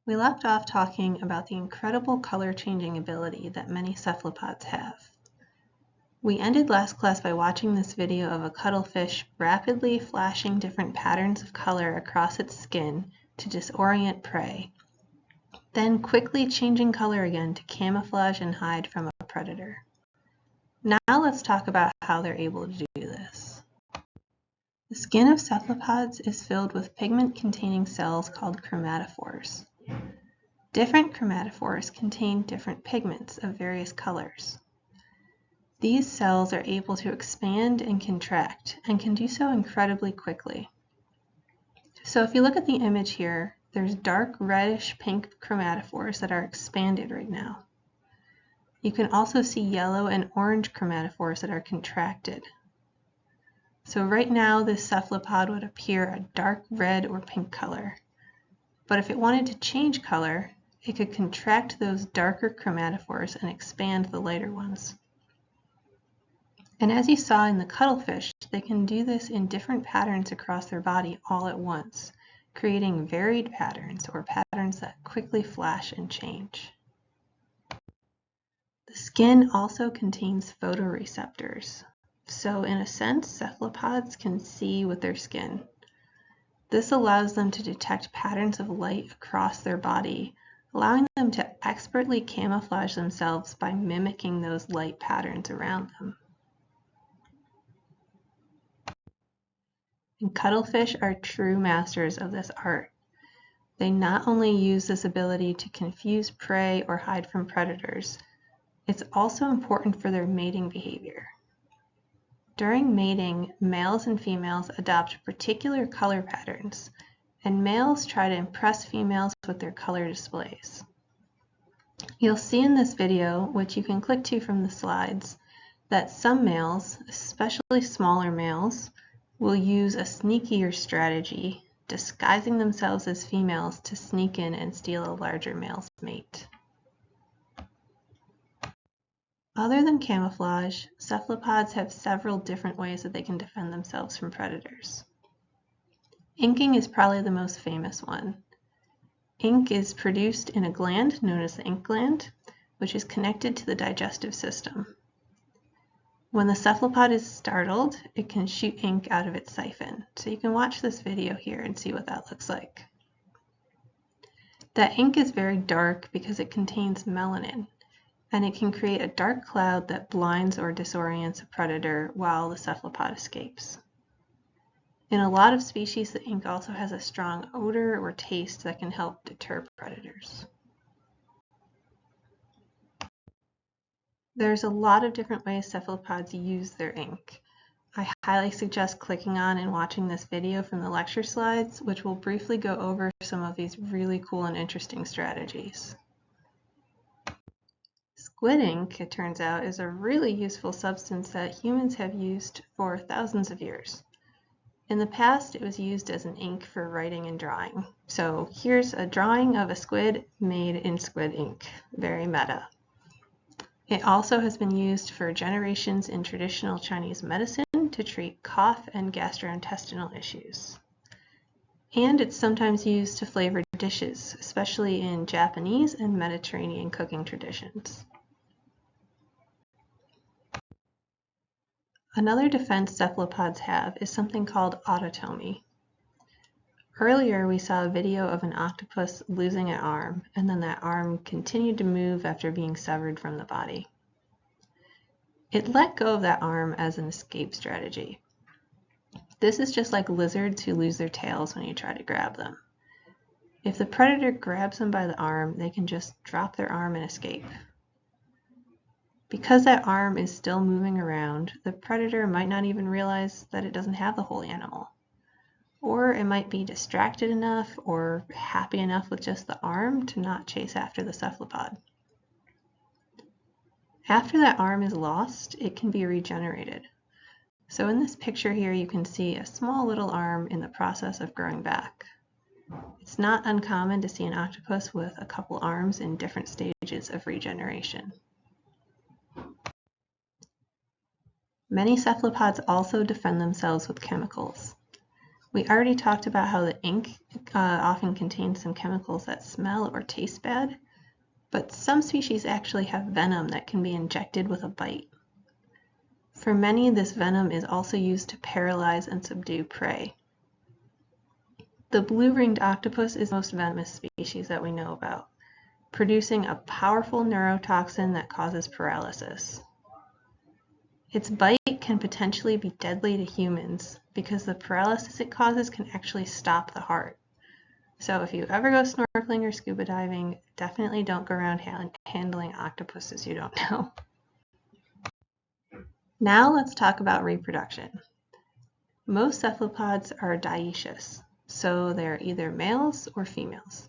We left off talking about the incredible color changing ability that many cephalopods have. We ended last class by watching this video of a cuttlefish rapidly flashing different patterns of color across its skin to disorient prey, then quickly changing color again to camouflage and hide from a predator. Now let's talk about how they're able to do this. The skin of cephalopods is filled with pigment-containing cells called chromatophores. Different chromatophores contain different pigments of various colors. These cells are able to expand and contract and can do so incredibly quickly. So if you look at the image here, there's dark reddish pink chromatophores that are expanded right now. You can also see yellow and orange chromatophores that are contracted. So right now this cephalopod would appear a dark red or pink color. But if it wanted to change color, it could contract those darker chromatophores and expand the lighter ones. And as you saw in the cuttlefish, they can do this in different patterns across their body all at once, creating varied patterns or patterns that quickly flash and change. The skin also contains photoreceptors. So in a sense, cephalopods can see with their skin. This allows them to detect patterns of light across their body, allowing them to expertly camouflage themselves by mimicking those light patterns around them. And cuttlefish are true masters of this art. They not only use this ability to confuse prey or hide from predators, it's also important for their mating behavior. During mating, males and females adopt particular color patterns, and males try to impress females with their color displays. You'll see in this video, which you can click to from the slides, that some males, especially smaller males, will use a sneakier strategy, disguising themselves as females to sneak in and steal a larger male's mate. Other than camouflage, cephalopods have several different ways that they can defend themselves from predators. Inking is probably the most famous one. Ink is produced in a gland known as the ink gland, which is connected to the digestive system. When the cephalopod is startled, it can shoot ink out of its siphon. So you can watch this video here and see what that looks like. That ink is very dark because it contains melanin, and it can create a dark cloud that blinds or disorients a predator while the cephalopod escapes. In a lot of species, the ink also has a strong odor or taste that can help deter predators. There's a lot of different ways cephalopods use their ink. I highly suggest clicking on and watching this video from the lecture slides, which will briefly go over some of these really cool and interesting strategies. Squid ink, it turns out, is a really useful substance that humans have used for thousands of years. In the past, it was used as an ink for writing and drawing. So here's a drawing of a squid made in squid ink. Very meta. It also has been used for generations in traditional Chinese medicine to treat cough and gastrointestinal issues. And it's sometimes used to flavor dishes, especially in Japanese and Mediterranean cooking traditions. Another defense cephalopods have is something called autotomy. Earlier we saw a video of an octopus losing an arm, and then that arm continued to move after being severed from the body. It let go of that arm as an escape strategy. This is just like lizards who lose their tails when you try to grab them. If the predator grabs them by the arm, they can just drop their arm and escape. Because that arm is still moving around, the predator might not even realize that it doesn't have the whole animal. Or it might be distracted enough or happy enough with just the arm to not chase after the cephalopod. After that arm is lost, it can be regenerated. So in this picture here, you can see a small little arm in the process of growing back. It's not uncommon to see an octopus with a couple arms in different stages of regeneration. Many cephalopods also defend themselves with chemicals. We already talked about how the ink often contains some chemicals that smell or taste bad, but some species actually have venom that can be injected with a bite. For many, this venom is also used to paralyze and subdue prey. The blue-ringed octopus is the most venomous species that we know about, producing a powerful neurotoxin that causes paralysis. Its bite can potentially be deadly to humans because the paralysis it causes can actually stop the heart. So if you ever go snorkeling or scuba diving, definitely don't go around handling octopuses you don't know. Now let's talk about reproduction. Most cephalopods are dioecious, so they're either males or females.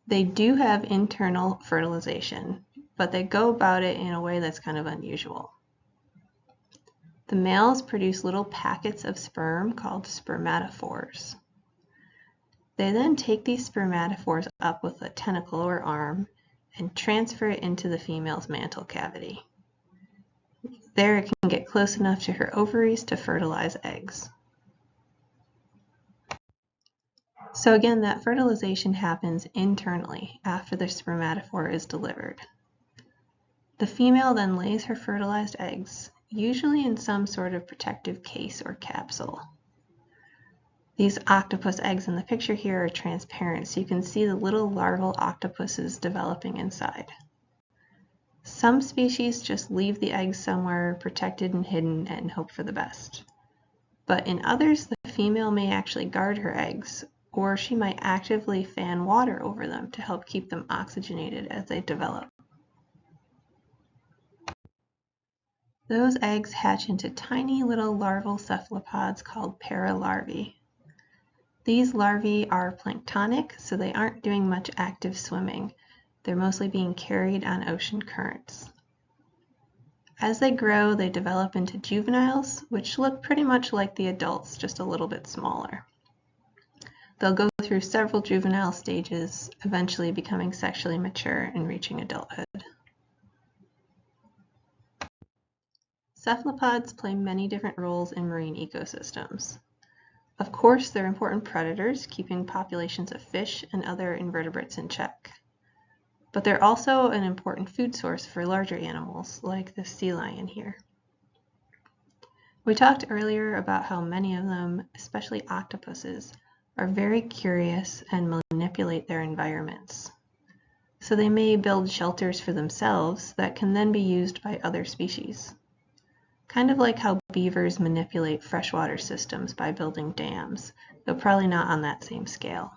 They do have internal fertilization, but they go about it in a way that's kind of unusual. The males produce little packets of sperm called spermatophores. They then take these spermatophores up with a tentacle or arm and transfer it into the female's mantle cavity. There it can get close enough to her ovaries to fertilize eggs. So again, that fertilization happens internally after the spermatophore is delivered. The female then lays her fertilized eggs, usually in some sort of protective case or capsule. These octopus eggs in the picture here are transparent, so you can see the little larval octopuses developing inside. Some species just leave the eggs somewhere protected and hidden and hope for the best. But in others, the female may actually guard her eggs, or she might actively fan water over them to help keep them oxygenated as they develop. Those eggs hatch into tiny little larval cephalopods called paralarvae. These larvae are planktonic, so they aren't doing much active swimming. They're mostly being carried on ocean currents. As they grow, they develop into juveniles, which look pretty much like the adults, just a little bit smaller. They'll go through several juvenile stages, eventually becoming sexually mature and reaching adulthood. Cephalopods play many different roles in marine ecosystems. Of course, they're important predators, keeping populations of fish and other invertebrates in check. But they're also an important food source for larger animals, like the sea lion here. We talked earlier about how many of them, especially octopuses, are very curious and manipulate their environments. So they may build shelters for themselves that can then be used by other species. Kind of like how beavers manipulate freshwater systems by building dams, though probably not on that same scale.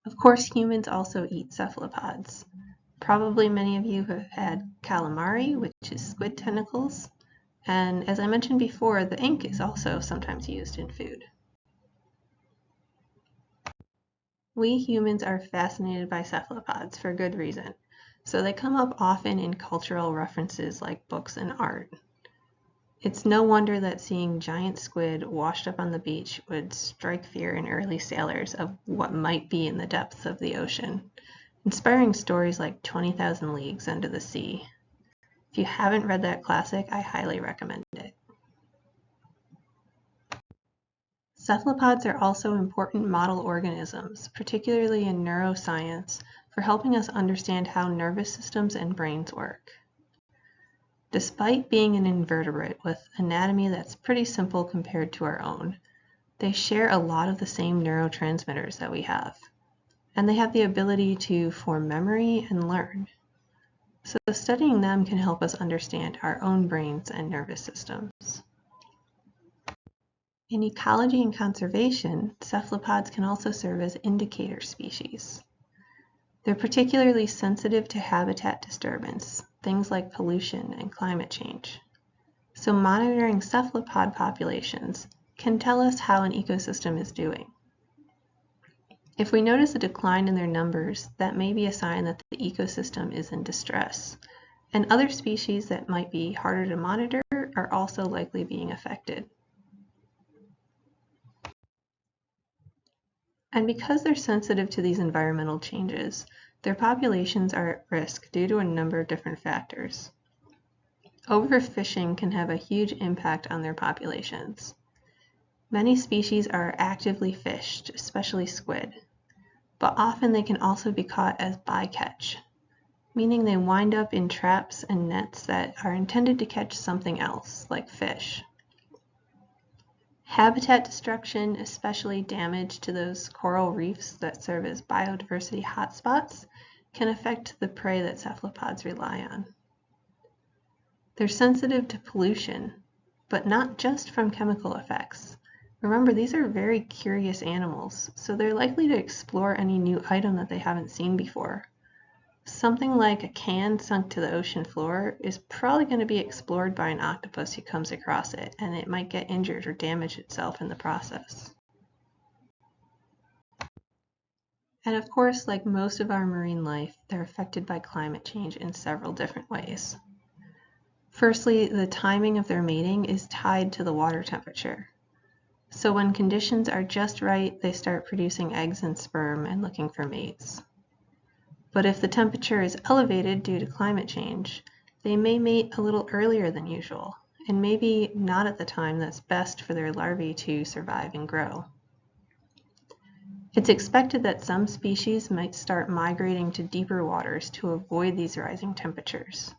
Of course, humans also eat cephalopods. Probably many of you have had calamari, which is squid tentacles, and as I mentioned before, the ink is also sometimes used in food. We humans are fascinated by cephalopods for good reason. So they come up often in cultural references like books and art. It's no wonder that seeing giant squid washed up on the beach would strike fear in early sailors of what might be in the depths of the ocean, inspiring stories like 20,000 Leagues Under the Sea. If you haven't read that classic, I highly recommend it. Cephalopods are also important model organisms, particularly in neuroscience, for helping us understand how nervous systems and brains work. Despite being an invertebrate with anatomy that's pretty simple compared to our own, they share a lot of the same neurotransmitters that we have, and they have the ability to form memory and learn. So studying them can help us understand our own brains and nervous systems. In ecology and conservation, cephalopods can also serve as indicator species. They're particularly sensitive to habitat disturbance, things like pollution and climate change. So monitoring cephalopod populations can tell us how an ecosystem is doing. If we notice a decline in their numbers, that may be a sign that the ecosystem is in distress, and other species that might be harder to monitor are also likely being affected. And because they're sensitive to these environmental changes, their populations are at risk due to a number of different factors. Overfishing can have a huge impact on their populations. Many species are actively fished, especially squid, but often they can also be caught as bycatch, meaning they wind up in traps and nets that are intended to catch something else, like fish. Habitat destruction, especially damage to those coral reefs that serve as biodiversity hotspots, can affect the prey that cephalopods rely on. They're sensitive to pollution, but not just from chemical effects. Remember, these are very curious animals, so they're likely to explore any new item that they haven't seen before. Something like a can sunk to the ocean floor is probably going to be explored by an octopus who comes across it, and it might get injured or damage itself in the process. And of course, like most of our marine life, they're affected by climate change in several different ways. Firstly, the timing of their mating is tied to the water temperature. So when conditions are just right, they start producing eggs and sperm and looking for mates. But if the temperature is elevated due to climate change, they may mate a little earlier than usual, and maybe not at the time that's best for their larvae to survive and grow. It's expected that some species might start migrating to deeper waters to avoid these rising temperatures.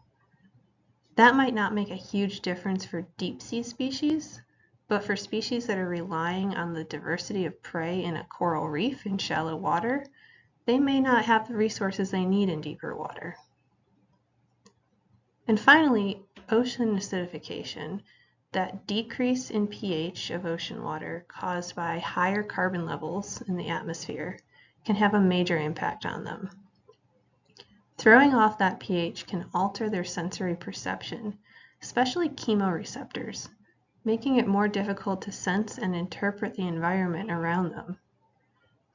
That might not make a huge difference for deep-sea species, but for species that are relying on the diversity of prey in a coral reef in shallow water, they may not have the resources they need in deeper water. And finally, ocean acidification, that decrease in pH of ocean water caused by higher carbon levels in the atmosphere, can have a major impact on them. Throwing off that pH can alter their sensory perception, especially chemoreceptors, making it more difficult to sense and interpret the environment around them.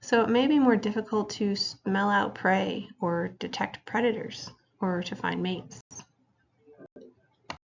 So it may be more difficult to smell out prey or detect predators or to find mates.